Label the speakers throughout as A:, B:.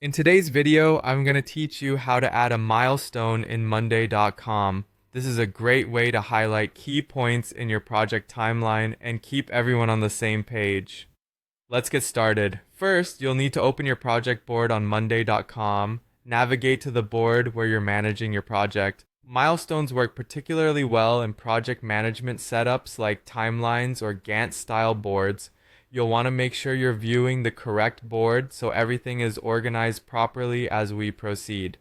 A: In today's video, I'm going to teach you how to add a milestone in Monday.com. This is a great way to highlight key points in your project timeline and keep everyone on the same page. Let's get started. First, you'll need to open your project board on Monday.com, navigate to the board where you're managing your project. Milestones work particularly well in project management setups like timelines or Gantt-style boards. You'll want to make sure you're viewing the correct board so everything is organized properly as we proceed.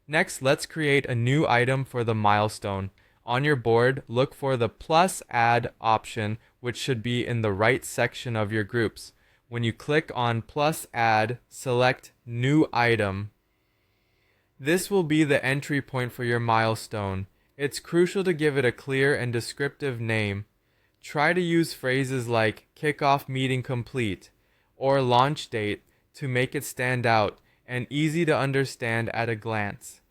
A: Next, let's create a new item for the milestone. On your board, look for the plus add option, which should be in the right section of your groups. When you click on plus add, select new item. This will be the entry point for your milestone. It's crucial to give it a clear and descriptive name. Try to use phrases like kickoff meeting complete or launch date to make it stand out and easy to understand at a glance.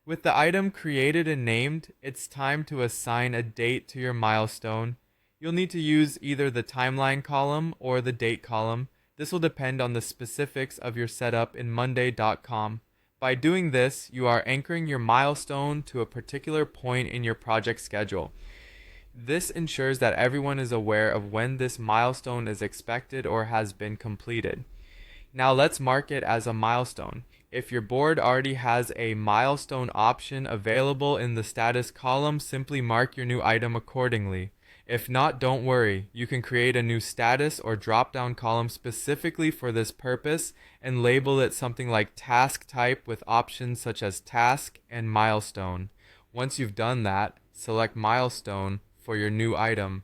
A: With the item created and named, it's time to assign a date to your milestone. You'll need to use either the timeline column or the date column. This will depend on the specifics of your setup in Monday.com. By doing this, you are anchoring your milestone to a particular point in your project schedule. This ensures that everyone is aware of when this milestone is expected or has been completed. Now let's mark it as a milestone. If your board already has a milestone option available in the status column, simply mark your new item accordingly. If not, don't worry. You can create a new status or drop-down column specifically for this purpose and label it something like task type with options such as task and milestone. Once you've done that, select milestone for your new item.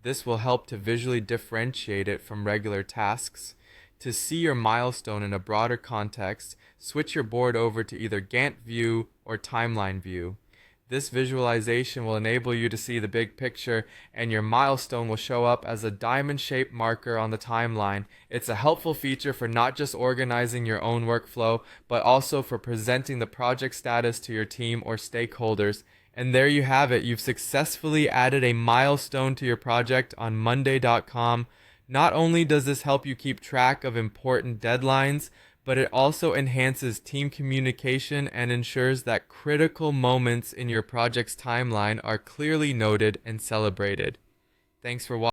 A: This will help to visually differentiate it from regular tasks. To see your milestone in a broader context, switch your board over to either Gantt view or timeline view. This visualization will enable you to see the big picture, and your milestone will show up as a diamond-shaped marker on the timeline. It's a helpful feature for not just organizing your own workflow, but also for presenting the project status to your team or stakeholders. And there you have it. You've successfully added a milestone to your project on Monday.com. Not only does this help you keep track of important deadlines, but it also enhances team communication and ensures that critical moments in your project's timeline are clearly noted and celebrated. Thanks for watching.